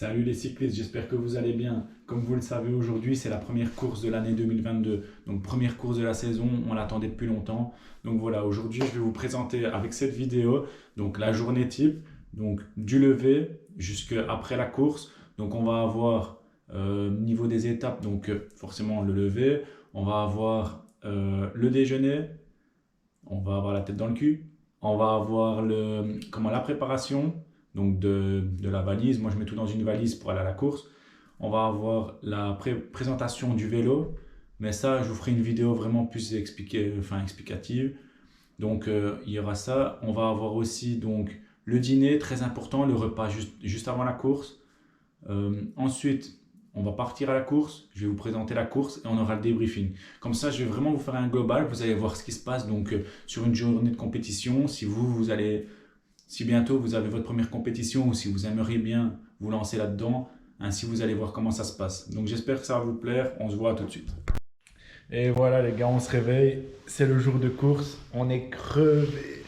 Salut les cyclistes, j'espère que vous allez bien. Comme vous le savez, aujourd'hui c'est la première course de l'année 2022. Donc première course de la saison, on l'attendait depuis longtemps. Donc voilà, aujourd'hui je vais vous présenter avec cette vidéo donc la journée type, donc du lever jusqu'après la course. Donc on va avoir niveau des étapes, donc forcément le lever, on va avoir le déjeuner, on va avoir la tête dans le cul, on va avoir la préparation donc de la valise. Moi, je mets tout dans une valise pour aller à la course. On va avoir la présentation du vélo, mais ça, je vous ferai une vidéo vraiment plus explicative. Donc, il y aura ça. On va avoir aussi donc le dîner, très important, le repas juste avant la course. Ensuite, on va partir à la course, je vais vous présenter la course et on aura le débriefing. Comme ça, je vais vraiment vous faire un global, vous allez voir ce qui se passe donc sur une journée de compétition. Si bientôt vous avez votre première compétition ou si vous aimeriez bien vous lancer là-dedans, ainsi vous allez voir comment ça se passe. Donc j'espère que ça va vous plaire, on se voit tout de suite. Et voilà les gars, on se réveille, c'est le jour de course, on est crevé.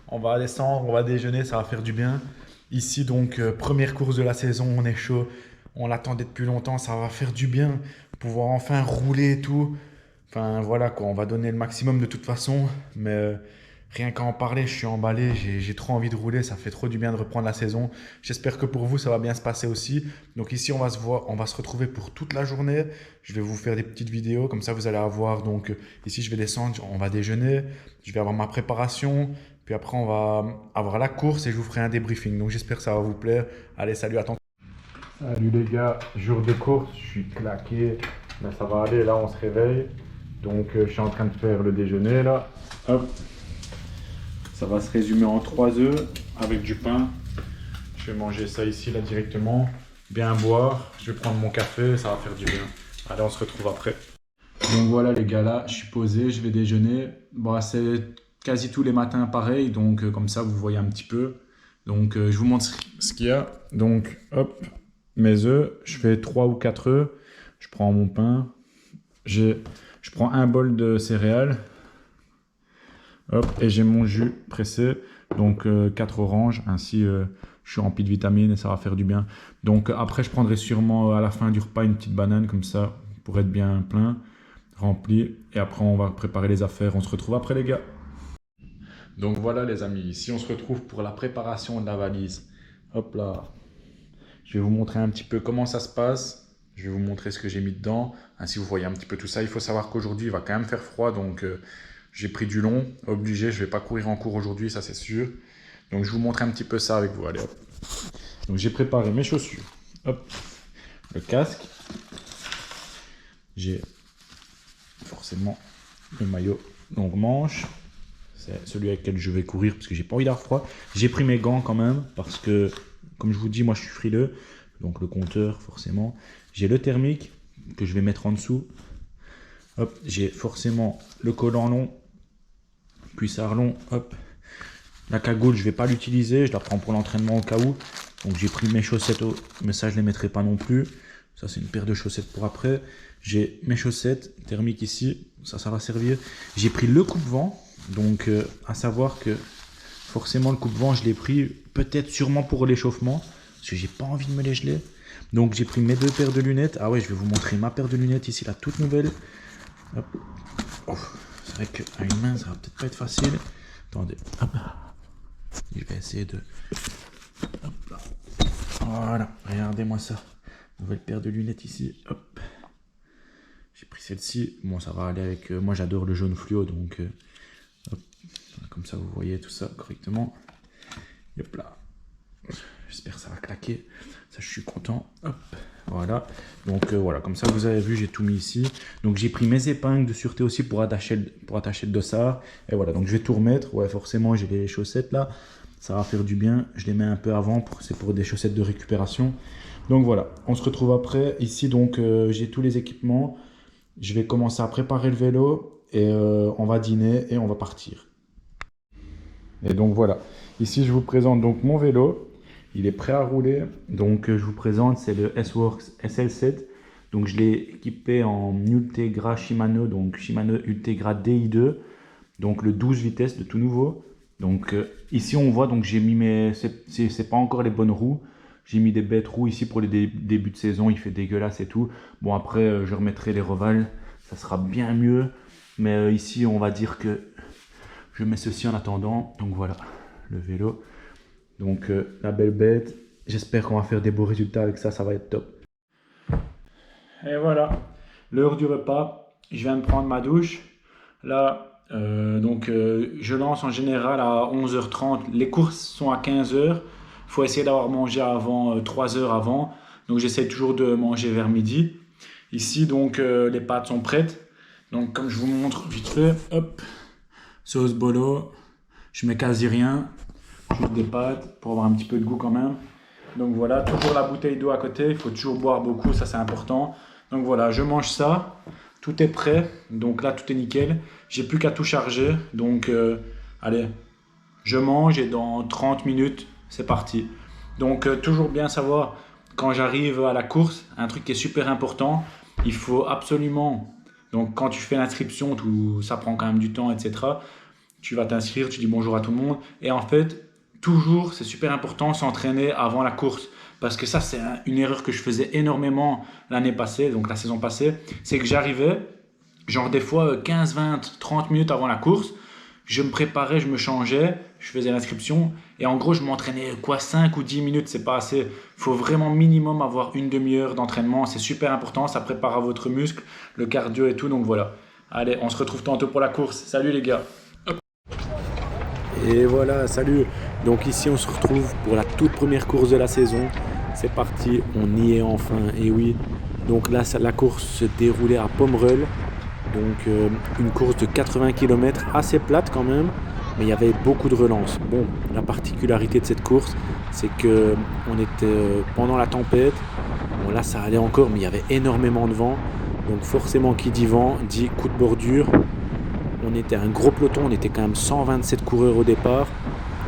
On va descendre, on va déjeuner, ça va faire du bien. Ici donc, première course de la saison, on est chaud. On l'attendait depuis longtemps, ça va faire du bien. Pouvoir enfin rouler et tout. Enfin voilà quoi, on va donner le maximum de toute façon. Mais rien qu'à en parler, je suis emballé. J'ai trop envie de rouler, ça fait trop du bien de reprendre la saison. J'espère que pour vous, ça va bien se passer aussi. Donc ici, on va se retrouver pour toute la journée. Je vais vous faire des petites vidéos, comme ça vous allez avoir. Donc ici, je vais descendre, on va déjeuner. Je vais avoir ma préparation. Puis après, on va avoir la course et je vous ferai un débriefing. Donc j'espère que ça va vous plaire. Allez, salut, à tantôt. Salut les gars, jour de course, je suis claqué. Mais ça va aller, là on se réveille. Donc je suis en train de faire le déjeuner là. Hop. Ça va se résumer en 3 œufs avec du pain. Je vais manger ça ici là directement. Bien boire. Je vais prendre mon café, ça va faire du bien. Allez, on se retrouve après. Donc voilà les gars, là je suis posé, je vais déjeuner. Bon, c'est quasi tous les matins pareil, donc comme ça vous voyez un petit peu. Donc je vous montre ce qu'il y a. Donc hop, mes œufs, je fais 3 ou 4 œufs. Je prends mon pain. Je prends un bol de céréales. Hop, et j'ai mon jus pressé. Donc 4 oranges, ainsi je suis rempli de vitamines et ça va faire du bien. Donc après je prendrai sûrement à la fin du repas une petite banane comme ça pour être bien plein, rempli. Et après on va préparer les affaires. On se retrouve après les gars. Donc voilà les amis, ici on se retrouve pour la préparation de la valise. Hop là, je vais vous montrer un petit peu comment ça se passe. Je vais vous montrer ce que j'ai mis dedans. Ainsi vous voyez un petit peu tout ça. Il faut savoir qu'aujourd'hui il va quand même faire froid, donc j'ai pris du long, obligé. Je ne vais pas courir en cours aujourd'hui, ça c'est sûr. Donc je vous montre un petit peu ça avec vous. Allez hop. Donc j'ai préparé mes chaussures. Hop, le casque. J'ai forcément le maillot longue manche. C'est celui avec lequel je vais courir parce que j'ai pas envie d'avoir froid. J'ai pris mes gants quand même parce que, comme je vous dis, moi je suis frileux. Donc le compteur, forcément. J'ai le thermique que je vais mettre en dessous. Hop, j'ai forcément le collant long, cuissard long. Hop, la cagoule, je vais pas l'utiliser. Je la prends pour l'entraînement au cas où. Donc j'ai pris mes chaussettes, mais ça je les mettrai pas non plus. Ça c'est une paire de chaussettes pour après. J'ai mes chaussettes thermiques ici. Ça va servir. J'ai pris le coupe-vent. Donc, à savoir que forcément, le coupe-vent, je l'ai pris peut-être sûrement pour l'échauffement, parce que j'ai pas envie de me les geler. Donc, j'ai pris mes 2 paires de lunettes. Ah ouais, je vais vous montrer ma paire de lunettes ici, la toute nouvelle. Hop. Oh, c'est vrai qu'à une main, ça va peut-être pas être facile. Attendez. Hop. Je vais essayer de... Hop là. Voilà, regardez-moi ça. Nouvelle paire de lunettes ici. Hop. J'ai pris celle-ci. Bon, ça va aller avec... moi, j'adore le jaune fluo, donc... hop. Comme ça, vous voyez tout ça correctement. Hop là. J'espère que ça va claquer. Ça, je suis content. Hop. Voilà. Donc, voilà. Comme ça, vous avez vu, j'ai tout mis ici. Donc, j'ai pris mes épingles de sûreté aussi pour attacher le dossard. Et voilà. Donc, je vais tout remettre. Ouais, forcément, j'ai les chaussettes là. Ça va faire du bien. Je les mets un peu avant. C'est pour des chaussettes de récupération. Donc, voilà. On se retrouve après. Ici, donc, j'ai tous les équipements. Je vais commencer à préparer le vélo. Et on va dîner et on va partir. Et donc voilà, ici je vous présente donc mon vélo, il est prêt à rouler, donc je vous présente, c'est le S-Works SL7, donc je l'ai équipé en Ultegra Shimano, donc Shimano Ultegra DI2, donc le 12 vitesses de tout nouveau. Donc ici on voit, donc j'ai mis c'est pas encore les bonnes roues, J'ai mis des bêtes roues ici pour les débuts de saison, il fait dégueulasse et tout. Bon après je remettrai les revals, ça sera bien mieux. Mais ici on va dire que je mets ceci en attendant. Donc voilà, le vélo. Donc la belle bête, j'espère qu'on va faire des beaux résultats avec ça, ça va être top. Et voilà, l'heure du repas, je viens de prendre ma douche. Là, je lance en général à 11h30, les courses sont à 15h. Il faut essayer d'avoir mangé avant, 3 heures avant. Donc j'essaie toujours de manger vers midi. Ici, donc les pâtes sont prêtes. Donc comme je vous montre vite fait, hop, sauce bolo, je mets quasi rien. Juste des pâtes pour avoir un petit peu de goût quand même. Donc voilà, toujours la bouteille d'eau à côté, il faut toujours boire beaucoup, ça c'est important. Donc voilà, je mange ça, tout est prêt, donc là tout est nickel. J'ai plus qu'à tout charger, donc allez, je mange et dans 30 minutes, c'est parti. Donc toujours bien savoir, quand j'arrive à la course, un truc qui est super important, il faut absolument, donc quand tu fais l'inscription, ça prend quand même du temps, etc. Tu vas t'inscrire, tu dis bonjour à tout le monde, et en fait, toujours, c'est super important, s'entraîner avant la course. Parce que ça, c'est une erreur que je faisais énormément l'année passée, donc la saison passée. C'est que j'arrivais, genre des fois 15, 20, 30 minutes avant la course. Je me préparais, je me changeais, je faisais l'inscription. Et en gros, je m'entraînais 5 ou 10 minutes, c'est pas assez. Il faut vraiment minimum avoir une demi-heure d'entraînement. C'est super important, ça prépare à votre muscle, le cardio et tout. Donc voilà. Allez, on se retrouve tantôt pour la course. Salut les gars. Et voilà, salut. Donc ici on se retrouve pour la toute première course de la saison. C'est parti, on y est enfin, et oui. Donc là, la course se déroulait à Pomerol. Donc une course de 80 km, assez plate quand même, mais il y avait beaucoup de relance. Bon, la particularité de cette course, c'est qu'on était pendant la tempête. Bon là ça allait encore, mais il y avait énormément de vent. Donc forcément qui dit vent, dit coup de bordure. On était un gros peloton, on était quand même 127 coureurs au départ.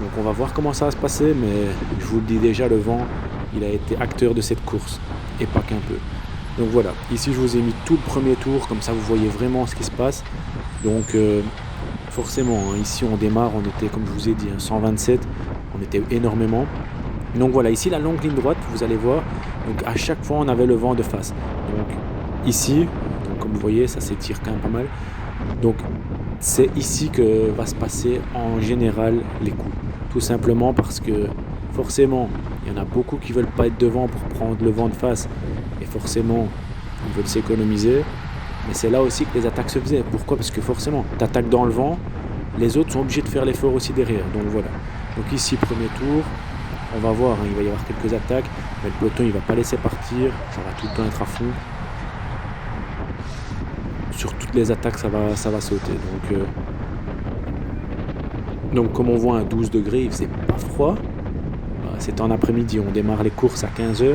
Donc on va voir comment ça va se passer, mais je vous le dis déjà, le vent, il a été acteur de cette course, et pas qu'un peu. Donc voilà, ici je vous ai mis tout le premier tour, comme ça vous voyez vraiment ce qui se passe. Donc forcément, ici on démarre, on était, comme je vous ai dit, 127, on était énormément. Donc voilà, ici la longue ligne droite, vous allez voir, donc à chaque fois on avait le vent de face. Donc ici, donc, comme vous voyez, ça s'étire quand même pas mal. Donc c'est ici que va se passer en général les coups. Tout simplement parce que forcément, il y en a beaucoup qui veulent pas être devant pour prendre le vent de face. Et forcément, ils veulent s'économiser. Mais c'est là aussi que les attaques se faisaient. Pourquoi ? Parce que forcément, tu attaques dans le vent, les autres sont obligés de faire l'effort aussi derrière. Donc voilà. Donc ici, premier tour, on va voir, il va y avoir quelques attaques. Mais le peloton, il va pas laisser partir. Ça va tout le temps être à fond. Sur toutes les attaques, ça va sauter. Donc comme on voit à 12 degrés, il faisait pas froid. C'était en après-midi, on démarre les courses à 15h.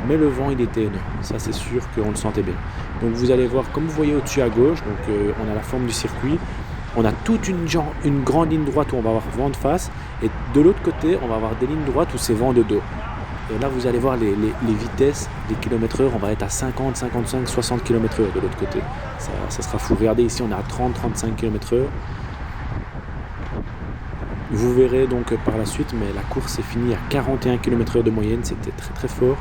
Mais le vent, il était énorme. Ça, c'est sûr qu'on le sentait bien. Donc vous allez voir, comme vous voyez au-dessus à gauche, donc, on a la forme du circuit. On a toute une grande ligne droite où on va avoir vent de face. Et de l'autre côté, on va avoir des lignes droites où c'est vent de dos. Et là, vous allez voir les vitesses, les km/h, on va être à 50, 55, 60 km/h de l'autre côté. Ça sera fou. Regardez ici, on est à 30, 35 km/h. Vous verrez donc par la suite, mais la course est finie à 41 km/h de moyenne, c'était très très fort.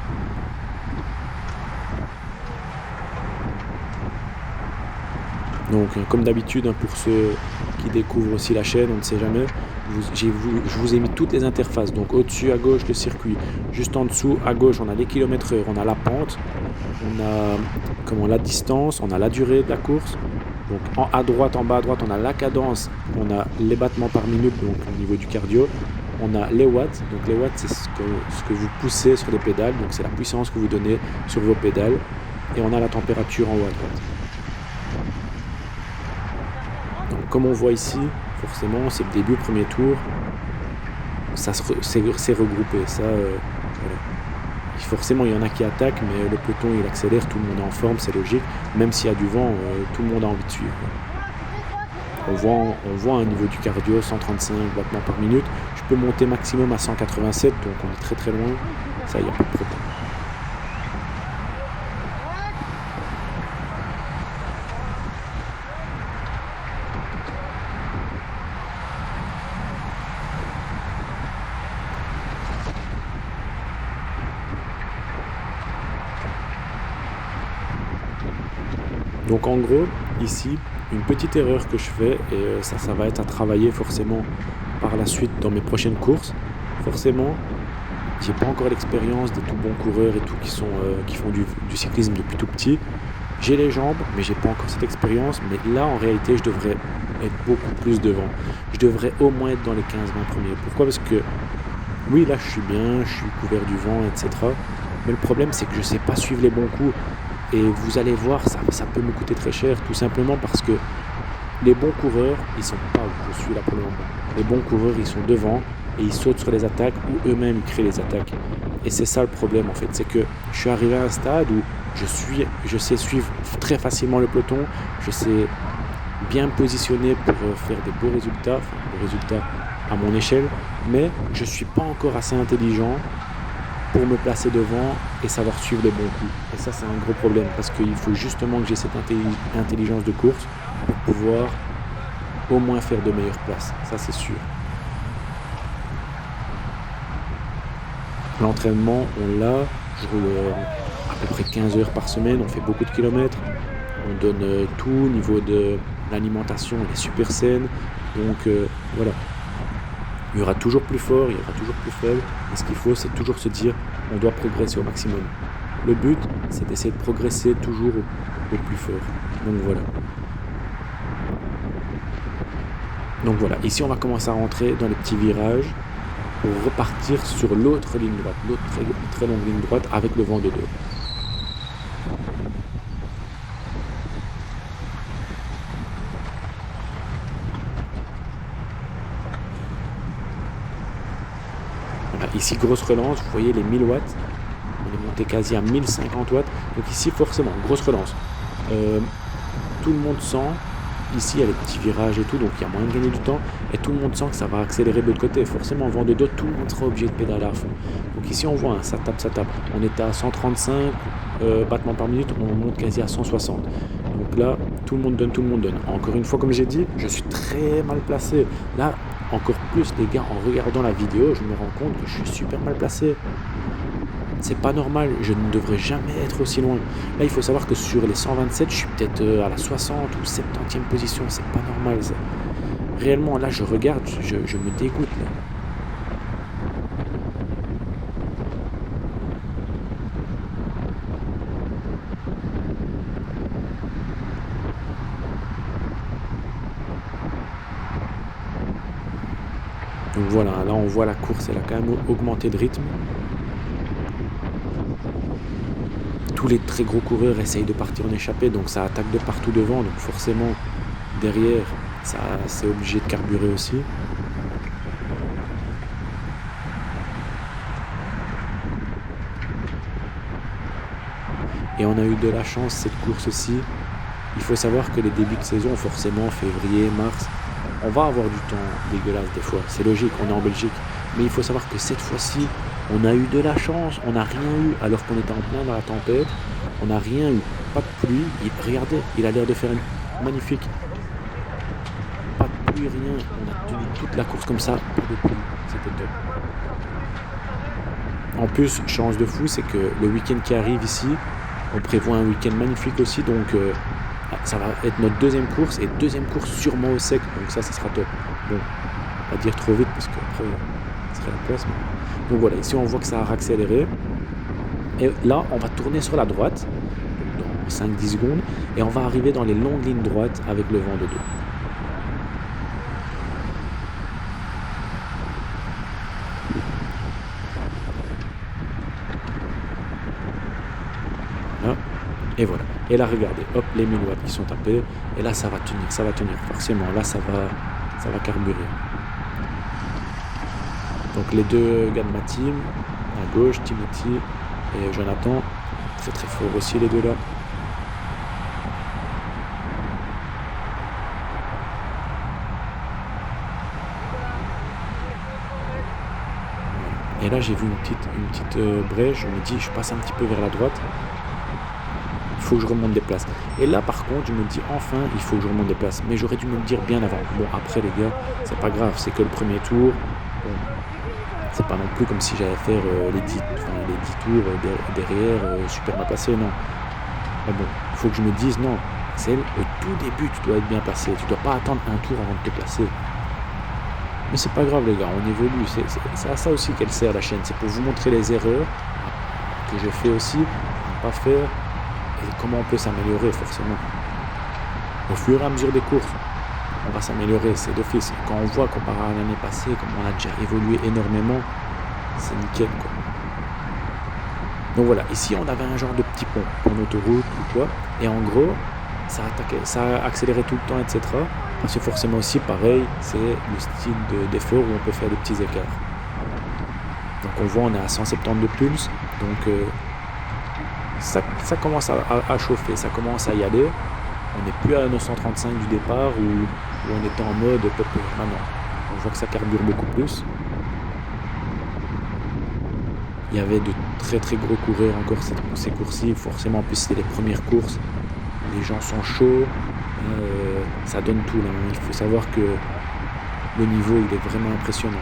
Donc comme d'habitude, pour ceux qui découvrent aussi la chaîne, on ne sait jamais, je vous ai mis toutes les interfaces. Donc au-dessus à gauche le circuit, juste en dessous à gauche on a les km/h, on a la pente, on a la distance, on a la durée de la course. Donc à droite, en bas à droite, on a la cadence, on a les battements par minute, donc au niveau du cardio. On a les watts, donc les watts c'est ce que vous poussez sur les pédales, donc c'est la puissance que vous donnez sur vos pédales. Et on a la température en haut à droite. Donc comme on voit ici, forcément c'est le début, premier tour, c'est regroupé. Ça, voilà. Forcément il y en a qui attaquent, mais le peloton il accélère, tout le monde est en forme, c'est logique. Même s'il y a du vent, tout le monde a envie de suivre. On voit un niveau du cardio, 135 battements par minute. Je peux monter maximum à 187, donc on est très très loin. Ça, il n'y a pas de problème. Donc en gros, ici, une petite erreur que je fais, et ça va être à travailler forcément par la suite dans mes prochaines courses. Forcément, j'ai pas encore l'expérience des tout bons coureurs et tout qui font du cyclisme depuis tout petit. J'ai les jambes, mais j'ai pas encore cette expérience. Mais là, en réalité, je devrais être beaucoup plus devant. Je devrais au moins être dans les 15-20 premiers. Pourquoi ? Parce que, oui, là, je suis bien, je suis couvert du vent, etc. Mais le problème, c'est que je sais pas suivre les bons coups. Et vous allez voir, ça peut me coûter très cher, tout simplement parce que les bons coureurs, ils sont pas où je suis là pour le moment. Les bons coureurs, ils sont devant et ils sautent sur les attaques ou eux-mêmes ils créent les attaques. Et c'est ça le problème en fait, c'est que je suis arrivé à un stade où je sais suivre très facilement le peloton, je sais bien me positionner pour faire des beaux résultats à mon échelle, mais je suis pas encore assez intelligent pour me placer devant et savoir suivre les bons coups. Et ça, c'est un gros problème parce qu'il faut justement que j'ai cette intelligence de course pour pouvoir au moins faire de meilleures places. Ça, c'est sûr. L'entraînement, on l'a. Je roule à peu près 15 heures par semaine. On fait beaucoup de kilomètres. On donne tout au niveau de l'alimentation. Elle est super saine. Donc, voilà. Il y aura toujours plus fort, il y aura toujours plus faible. Et ce qu'il faut, c'est toujours se dire on doit progresser au maximum. Le but, c'est d'essayer de progresser toujours au plus fort. Donc voilà. Ici, on va commencer à rentrer dans les petits virages pour repartir sur l'autre ligne droite, l'autre très longue ligne droite avec le vent de dos. Voilà, ici, grosse relance, vous voyez les 1000 watts. On est monté quasi à 1050 watts. Donc ici, forcément, grosse relance. Tout le monde sent, ici, il y a les petits virages et tout, donc il y a moyen de gagner du temps. Et tout le monde sent que ça va accélérer de l'autre côté. Forcément, vent de dos, tout le monde sera obligé de pédaler à fond. Donc ici, on voit, hein, ça tape. On était à 135 battements par minute, on monte quasi à 160. Donc là, tout le monde donne. Encore une fois, comme j'ai dit, je suis très mal placé. Là, encore plus, les gars, en regardant la vidéo, je me rends compte que je suis super mal placé. C'est pas normal, je ne devrais jamais être aussi loin. Là, il faut savoir que sur les 127, je suis peut-être à la 60 ou 70e position. C'est pas normal, ça. Réellement, là, je regarde, je me dégoûte, là. Donc voilà, là, on voit la course, elle a quand même augmenté de rythme. Tous les très gros coureurs essayent de partir en échappée, donc ça attaque de partout devant, donc forcément, derrière, ça c'est obligé de carburer aussi. Et on a eu de la chance cette course aussi. Il faut savoir que les débuts de saison, forcément, février, mars, on va avoir du temps dégueulasse des fois. C'est logique, on est en Belgique. Mais il faut savoir que cette fois-ci, on a eu de la chance. On n'a rien eu alors qu'on était en plein dans la tempête. On n'a rien eu. Pas de pluie. Regardez, il a l'air de faire une magnifique. Pas de pluie, rien. On a tenu toute la course comme ça. Pas de pluie. C'était top. En plus, chance de fou, c'est que le week-end qui arrive ici, on prévoit un week-end magnifique aussi. Donc, ça va être notre deuxième course et deuxième course sûrement au sec. Donc ça sera top. Bon, on va pas dire trop vite parce qu'après, ce serait la place. Mais... Donc voilà, ici on voit que ça a accéléré. Et là, on va tourner sur la droite dans 5-10 secondes et on va arriver dans les longues lignes droites avec le vent de dos. Là. Et voilà. Et là, regardez, hop, les 1000 watts qui sont tapés. Et là, ça va tenir. Forcément, là, ça va carburer. Donc, les deux gars de ma team, à gauche, Timothy et Jonathan, très très fort aussi, les deux là. Et là, j'ai vu une petite brèche. Je me dis, je passe un petit peu vers la droite. Il faut que je remonte des places. Et là, par contre, je me dis, enfin, il faut que je remonte des places. Mais j'aurais dû me le dire bien avant. Bon, après, les gars, c'est pas grave. C'est que le premier tour. Bon, c'est pas non plus comme si j'allais faire les 10 tours derrière, super mal placé, non. Mais bon, il faut que je me dise, non, C'est au tout début, tu dois être bien placé. Tu dois pas attendre un tour avant de te placer. Mais c'est pas grave les gars, on évolue. C'est à ça aussi qu'elle sert la chaîne. C'est pour vous montrer les erreurs que je fais aussi, à ne pas faire, et comment on peut s'améliorer forcément. Au fur et à mesure des courses, on va s'améliorer, c'est d'office. Quand on voit comparé à l'année passée, comme on a déjà évolué énormément, c'est nickel quoi. Donc voilà, ici on avait un genre de petit pont en autoroute ou quoi, et en gros, ça accélérait tout le temps, etc. Parce que forcément aussi, pareil, c'est le style d'effort où on peut faire des petits écarts. Donc on voit, on est à 170 de pulse, donc ça commence à chauffer, ça commence à y aller. On n'est plus à 935 du départ où on était en mode peuple. Maintenant, on voit que ça carbure beaucoup plus. Il y avait de très très gros coureurs encore ces courses-ci. Forcément, en plus c'était les premières courses. Les gens sont chauds. Ça donne tout là. Il faut savoir que le niveau il est vraiment impressionnant.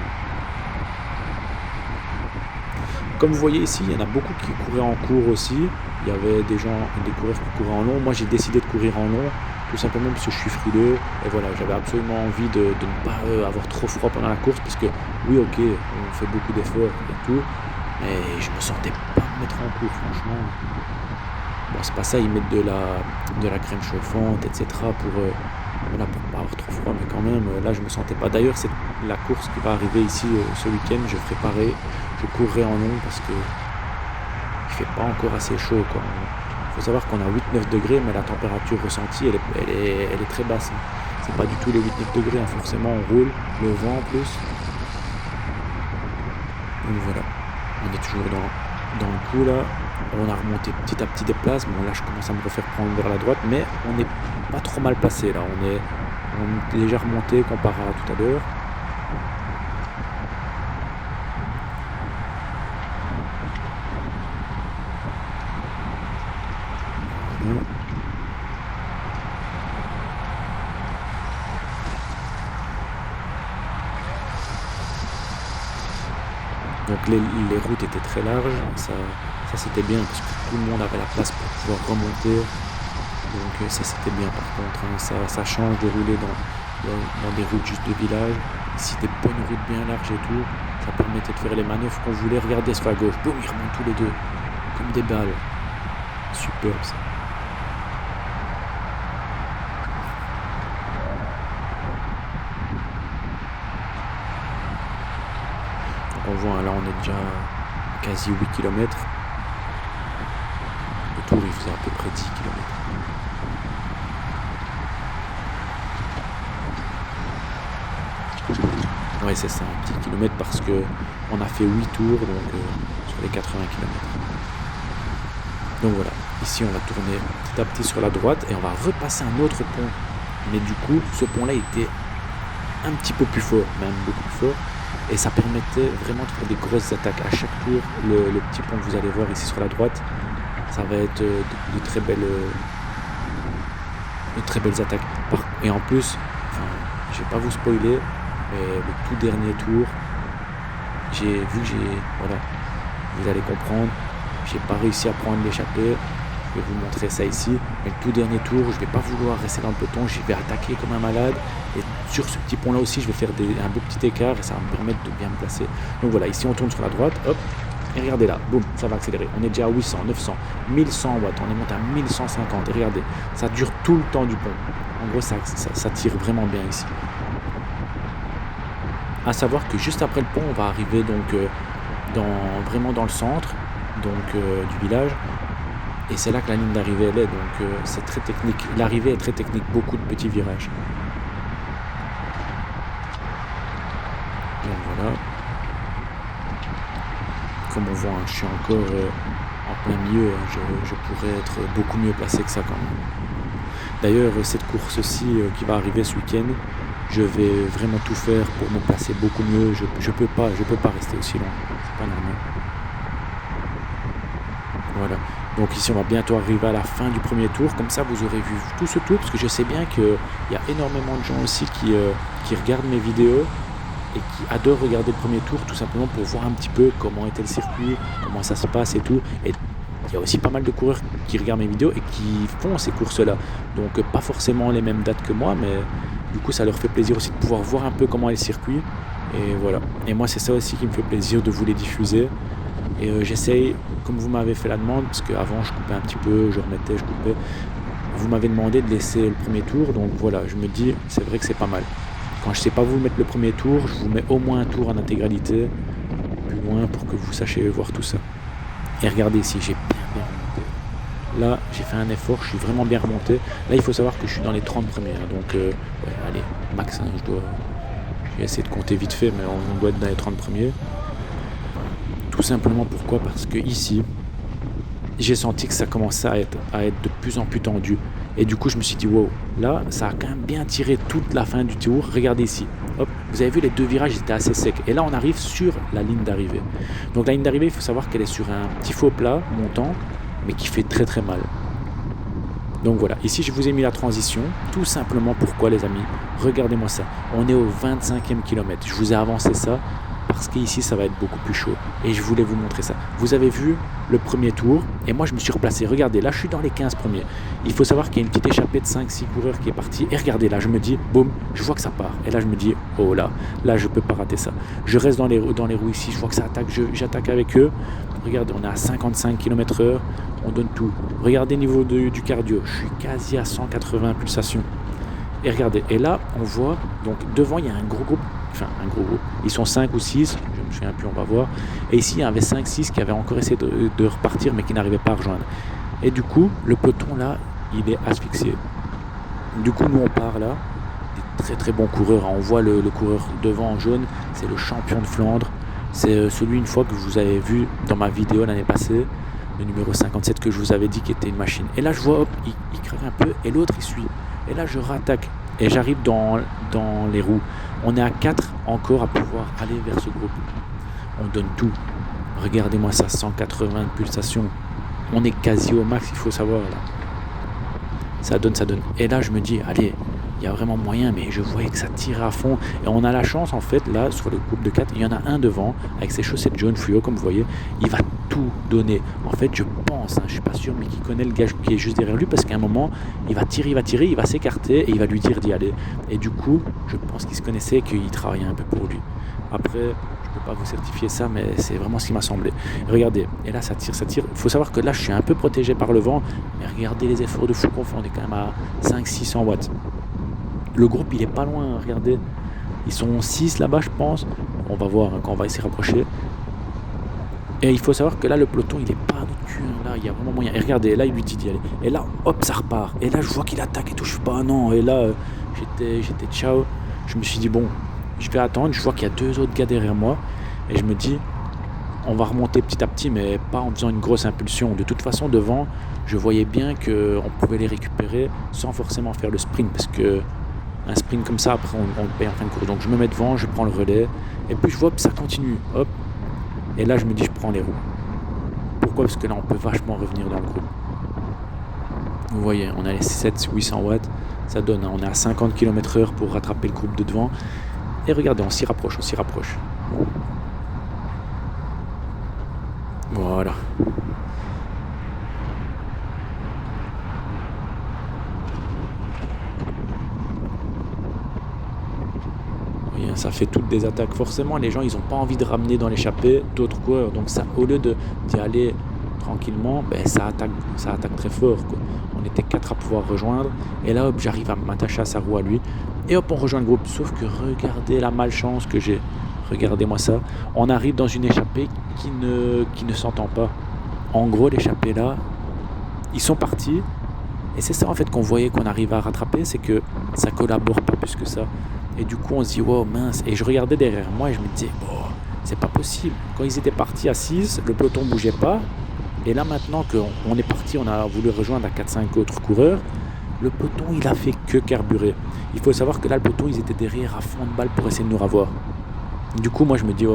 Comme vous voyez ici, il y en a beaucoup qui couraient en court aussi. Il y avait des coureurs qui couraient en long. Moi j'ai décidé de courir en long, tout simplement parce que je suis frileux. Et voilà, j'avais absolument envie de ne pas avoir trop froid pendant la course, parce que oui ok, on fait beaucoup d'efforts et tout, mais je me sentais pas me mettre en cours franchement. Bon c'est pas ça, ils mettent de la crème chauffante, etc. pour pas avoir trop froid, mais quand même, là je me sentais pas. D'ailleurs c'est la course qui va arriver ici ce week-end, je ferai pareil, je courrai en long parce que il fait pas encore assez chaud quoi. Il faut savoir qu'on a 8-9 degrés, mais la température ressentie elle est très basse. C'est pas du tout les 8-9 degrés, hein. Forcément on roule, le vent en plus. Donc voilà, on est toujours dans le coup là. On a remonté petit à petit des places. Bon là je commence à me refaire prendre vers la droite, mais on n'est pas trop mal placé là. On est déjà remonté comparé à tout à l'heure. Donc les routes étaient très larges, ça c'était bien parce que tout le monde avait la place pour pouvoir remonter. Donc ça c'était bien par contre, hein. Ça change de rouler dans des routes juste de village. Ici des bonnes routes bien larges et tout, ça permettait de faire les manœuvres qu'on voulait. Regardez sur la gauche, boum, ils remontent tous les deux, comme des balles. Superbe ça. On voit là on est déjà à quasi 8 km. Le tour il faisait à peu près 10 km. Ouais c'est ça, un petit kilomètre parce que on a fait 8 tours donc sur les 80 km. Donc voilà, ici on va tourner petit à petit sur la droite et on va repasser un autre pont. Mais du coup ce pont là était un petit peu plus fort, même beaucoup plus fort. Et ça permettait vraiment de faire des grosses attaques. À chaque tour, le petit pont que vous allez voir ici sur la droite, ça va être de très belles attaques. Et en plus, je vais pas vous spoiler, mais le tout dernier tour, voilà, vous allez comprendre, j'ai pas réussi à prendre l'échappée. Je vais vous montrer ça ici. Mais le tout dernier tour, je vais pas vouloir rester dans le peloton, je vais attaquer comme un malade. Et sur ce petit pont là aussi, je vais faire un beau petit écart et ça va me permettre de bien me placer. Donc voilà, ici on tourne sur la droite, hop, et regardez là, boum, ça va accélérer. On est déjà à 800, 900, 1100 watts, on est monté à 1150. Et regardez, ça dure tout le temps du pont. En gros, ça tire vraiment bien ici. À savoir que juste après le pont, on va arriver donc vraiment dans le centre donc du village. Et c'est là que la ligne d'arrivée elle est, donc c'est très technique. L'arrivée est très technique, beaucoup de petits virages. Donc voilà. Comme on voit, je suis encore en plein milieu, je pourrais être beaucoup mieux placé que ça quand même. D'ailleurs, cette course-ci qui va arriver ce week-end, je vais vraiment tout faire pour me placer beaucoup mieux. Je peux pas rester aussi long, c'est pas normal. Voilà. Donc ici on va bientôt arriver à la fin du premier tour, comme ça vous aurez vu tout ce tour, parce que je sais bien qu'il y a énormément de gens aussi qui regardent mes vidéos et qui adorent regarder le premier tour tout simplement pour voir un petit peu comment était le circuit, comment ça se passe et tout. Et il y a aussi pas mal de coureurs qui regardent mes vidéos et qui font ces courses-là. Donc pas forcément les mêmes dates que moi, mais du coup ça leur fait plaisir aussi de pouvoir voir un peu comment est le circuit. Et voilà. Et moi c'est ça aussi qui me fait plaisir de vous les diffuser. Et j'essaye, comme vous m'avez fait la demande, parce qu'avant je coupais un petit peu, je remettais, je coupais. Vous m'avez demandé de laisser le premier tour, donc voilà, je me dis, c'est vrai que c'est pas mal. Quand je sais pas vous mettre le premier tour, je vous mets au moins un tour en intégralité, plus loin pour que vous sachiez voir tout ça. Et regardez ici, j'ai bien remonté. Là, j'ai fait un effort, je suis vraiment bien remonté. Là, il faut savoir que je suis dans les 30 premiers, donc ouais, allez, max, hein, j'ai essayé de compter vite fait, mais on doit être dans les 30 premiers. Tout simplement pourquoi ? Parce que ici, j'ai senti que ça commençait à être de plus en plus tendu. Et du coup, je me suis dit, wow, là, ça a quand même bien tiré toute la fin du tour. Regardez ici. Hop, vous avez vu, les deux virages étaient assez secs. Et là, on arrive sur la ligne d'arrivée. Donc, la ligne d'arrivée, il faut savoir qu'elle est sur un petit faux plat montant, mais qui fait très très mal. Donc voilà, ici, je vous ai mis la transition. Tout simplement pourquoi, les amis ? Regardez-moi ça. On est au 25e kilomètre. Je vous ai avancé ça parce qu'ici ça va être beaucoup plus chaud et je voulais vous montrer ça. Vous avez vu le premier tour et moi je me suis replacé, regardez là je suis dans les 15 premiers. Il faut savoir qu'il y a une petite échappée de 5-6 coureurs qui est partie et regardez là je me dis boum, je vois que ça part et là je me dis oh là je peux pas rater ça. Je reste dans les roues ici, je vois que ça attaque, j'attaque avec eux. Regardez, on est à 55 km/h, on donne tout. Regardez le niveau du cardio, je suis quasi à 180 pulsations. Et regardez, et là on voit, donc devant il y a un gros groupe, ils sont 5 ou 6, je me souviens plus, on va voir. Et ici il y en avait 5-6 qui avaient encore essayé de repartir mais qui n'arrivaient pas à rejoindre. Et du coup, le peloton là, il est asphyxié. Du coup, nous on part là, des très très bons coureurs. On voit le coureur devant en jaune, c'est le champion de Flandre. C'est celui une fois que je vous avais vu dans ma vidéo l'année passée, le numéro 57 que je vous avais dit qui était une machine. Et là je vois, hop, il craque un peu et l'autre il suit. Et là je rattaque et j'arrive dans les roues. On est à 4 encore à pouvoir aller vers ce groupe. On donne tout. Regardez-moi ça, 180 pulsations. On est quasi au max, il faut savoir là. Ça donne. Et là je me dis, allez, il y a vraiment moyen, mais je voyais que ça tirait à fond. Et on a la chance en fait, là, sur le groupe de 4, il y en a un devant, avec ses chaussettes jaunes fluo, comme vous voyez. Il va tout donner. En fait, je pense, je suis pas sûr, mais qui connaît le gars qui est juste derrière lui, parce qu'à un moment, il va tirer, il va s'écarter, et il va lui dire d'y aller. Et du coup, je pense qu'il se connaissait et qu'il travaillait un peu pour lui. Après, je peux pas vous certifier ça, mais c'est vraiment ce qui m'a semblé. Regardez, et là ça tire. Il faut savoir que là je suis un peu protégé par le vent, mais regardez les efforts de fou qu'on fait, on est quand même à 500-600 watts. Le groupe il est pas loin, regardez, ils sont 6 là-bas je pense, on va voir quand on va essayer de rapprocher. Et il faut savoir que là le peloton il est pas à notre cul, là il y a vraiment moyen. Et regardez, là il lui dit d'y aller, et là hop ça repart, et là je vois qu'il attaque et tout, je fais pas non, et là j'étais ciao, je me suis dit bon, je vais attendre, je vois qu'il y a 2 autres gars derrière moi, et je me dis on va remonter petit à petit, mais pas en faisant une grosse impulsion. De toute façon devant je voyais bien qu'on pouvait les récupérer sans forcément faire le sprint, parce que un sprint comme ça après on le paye en fin de course. Donc je me mets devant, je prends le relais et puis je vois que ça continue, hop, et là je me dis je prends les roues. Pourquoi ? Parce que là on peut vachement revenir dans le groupe. Vous voyez, on a les 700-800 watts, ça donne, on est à 50 km/h pour rattraper le groupe de devant. Et regardez, on s'y rapproche. Voilà. Oui, ça fait toutes des attaques. Forcément, les gens, ils n'ont pas envie de ramener dans l'échappée d'autres coureurs. Donc ça, au lieu d'y aller tranquillement, ça attaque très fort, quoi. On était 4 à pouvoir rejoindre. Et là, hop, j'arrive à m'attacher à sa roue à lui. Et hop, on rejoint le groupe. Sauf que regardez la malchance que j'ai. Regardez-moi ça. On arrive dans une échappée qui ne s'entend pas. En gros, l'échappée là, ils sont partis. Et c'est ça en fait qu'on voyait qu'on arrivait à rattraper, c'est que ça collabore pas plus que ça. Et du coup, on se dit, wow, mince. Et je regardais derrière moi et je me disais, c'est pas possible. Quand ils étaient partis à 6, le peloton bougeait pas. Et là, maintenant qu'on est parti, on a voulu rejoindre à 4-5 autres coureurs. Le peloton, il a fait que carburer. Il faut savoir que là, le peloton, ils étaient derrière à fond de balle pour essayer de nous ravoir. Du coup, moi, je me dis,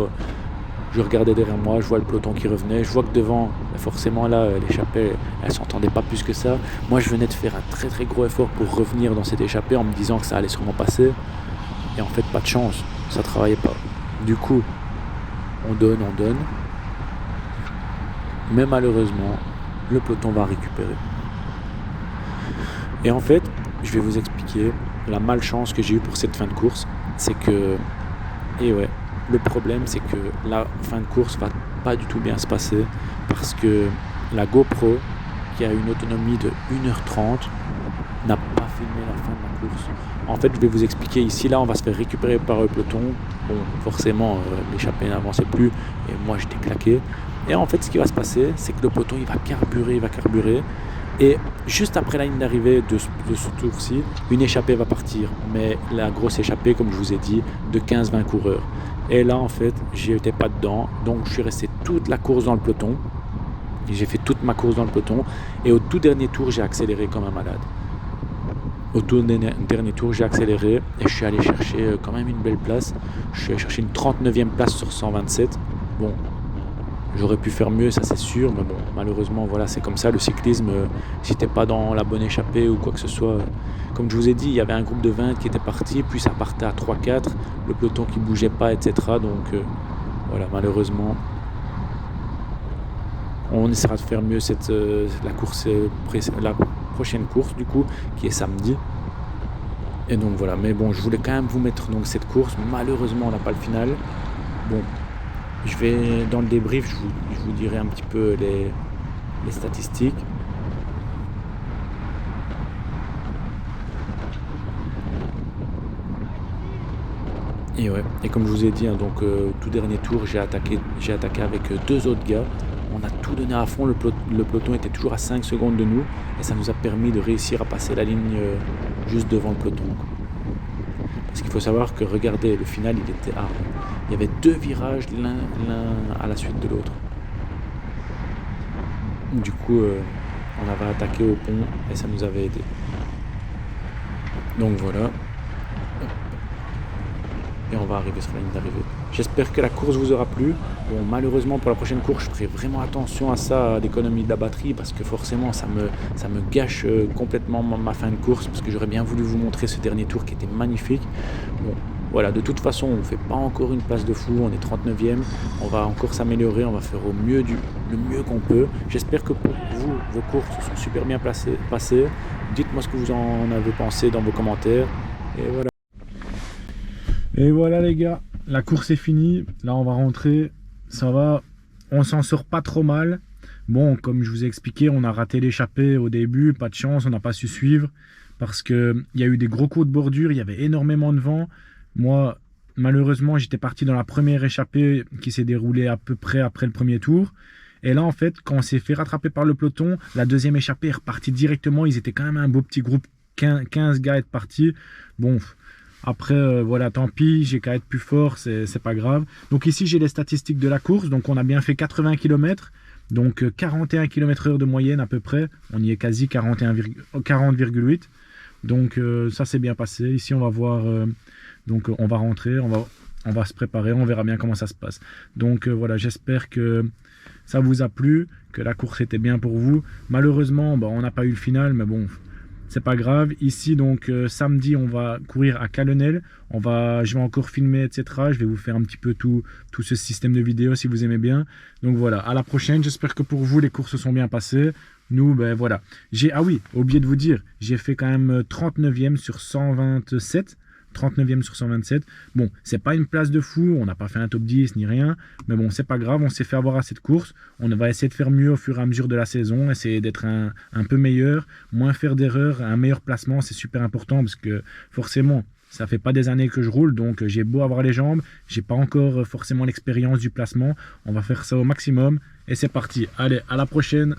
je regardais derrière moi, je vois le peloton qui revenait. Je vois que devant, forcément, là, l'échappée, elle s'entendait pas plus que ça. Moi, je venais de faire un très, très gros effort pour revenir dans cette échappée en me disant que ça allait sûrement passer. Et en fait, pas de chance, ça travaillait pas. Du coup, on donne. Mais malheureusement, le peloton va récupérer. Et en fait, je vais vous expliquer la malchance que j'ai eue pour cette fin de course. C'est que, et ouais, le problème c'est que la fin de course va pas du tout bien se passer parce que la GoPro, qui a une autonomie de 1h30, n'a pas filmé la fin de la course. En fait, je vais vous expliquer ici, là on va se faire récupérer par le peloton. Bon, forcément, l'échappée n'avançait plus et moi j'étais claqué. Et en fait, ce qui va se passer, c'est que le peloton il va carburer. Et juste après la ligne d'arrivée de ce tour-ci, une échappée va partir. Mais la grosse échappée, comme je vous ai dit, de 15-20 coureurs. Et là, en fait, j'étais pas dedans. Donc, je suis resté toute la course dans le peloton. J'ai fait toute ma course dans le peloton. Et au tout dernier tour, j'ai accéléré comme un malade. Au tout dernier tour, j'ai accéléré. Et je suis allé chercher quand même une belle place. Je suis allé chercher une 39e place sur 127. Bon. J'aurais pu faire mieux, ça c'est sûr, mais bon, malheureusement, voilà, c'est comme ça, le cyclisme, si t'es pas dans la bonne échappée ou quoi que ce soit, comme je vous ai dit, il y avait un groupe de 20 qui était parti, puis ça partait à 3-4, le peloton qui bougeait pas, etc. Donc, voilà, malheureusement, on essaiera de faire mieux la prochaine course, du coup, qui est samedi. Et donc voilà, mais bon, je voulais quand même vous mettre donc cette course, malheureusement, on n'a pas le final. Bon. Je vais, dans le débrief, je vous dirai un petit peu les statistiques. Et ouais, et comme je vous ai dit, hein, donc tout dernier tour, j'ai attaqué avec deux autres gars. On a tout donné à fond, le peloton était toujours à 5 secondes de nous et ça nous a permis de réussir à passer la ligne juste devant le peloton. Parce qu'il faut savoir que, regardez, le final, il était hard. Il y avait 2 virages, l'un à la suite de l'autre. Du coup, on avait attaqué au pont et ça nous avait aidé. Donc voilà. Et on va arriver sur la ligne d'arrivée. J'espère que la course vous aura plu. Bon, malheureusement, pour la prochaine course, je ferai vraiment attention à ça, à l'économie de la batterie, parce que forcément, ça me gâche complètement ma fin de course, parce que j'aurais bien voulu vous montrer ce dernier tour qui était magnifique. Bon, voilà, de toute façon, on ne fait pas encore une place de fou, on est 39e, on va encore s'améliorer, on va faire le mieux qu'on peut. J'espère que pour vous, vos courses sont super bien passées. Dites-moi ce que vous en avez pensé dans vos commentaires. Et voilà. Et voilà les gars, la course est finie. Là on va rentrer, ça va, on s'en sort pas trop mal. Bon, comme je vous ai expliqué, on a raté l'échappée au début, pas de chance, on n'a pas su suivre. Parce qu'il y a eu des gros coups de bordure, il y avait énormément de vent. Moi, malheureusement, j'étais parti dans la première échappée qui s'est déroulée à peu près après le premier tour. Et là, en fait, quand on s'est fait rattraper par le peloton, la deuxième échappée est repartie directement. Ils étaient quand même un beau petit groupe, 15 gars être partis. Bon, après, voilà, tant pis, j'ai qu'à être plus fort, c'est pas grave. Donc ici, j'ai les statistiques de la course. Donc on a bien fait 80 km, donc 41 km/h de moyenne à peu près. On y est quasi 40,8. Donc ça, c'est bien passé. Ici, on va voir, donc on va rentrer, on va se préparer, on verra bien comment ça se passe. Donc voilà, j'espère que ça vous a plu, que la course était bien pour vous. Malheureusement, on n'a pas eu le final, mais bon, c'est pas grave. Ici, donc samedi, on va courir à Calenel. Je vais encore filmer, etc. Je vais vous faire un petit peu tout ce système de vidéo si vous aimez bien. Donc voilà, à la prochaine. J'espère que pour vous, les courses se sont bien passées. Nous, ben voilà. Ah oui, oublié de vous dire, j'ai fait quand même 39e sur 127. 39e sur 127. Bon, c'est pas une place de fou, on n'a pas fait un top 10 ni rien, mais bon, c'est pas grave, on s'est fait avoir à cette course. On va essayer de faire mieux au fur et à mesure de la saison, essayer d'être un peu meilleur, moins faire d'erreurs, un meilleur placement, c'est super important parce que forcément, ça fait pas des années que je roule, donc j'ai beau avoir les jambes, j'ai pas encore forcément l'expérience du placement. On va faire ça au maximum et c'est parti. Allez, à la prochaine.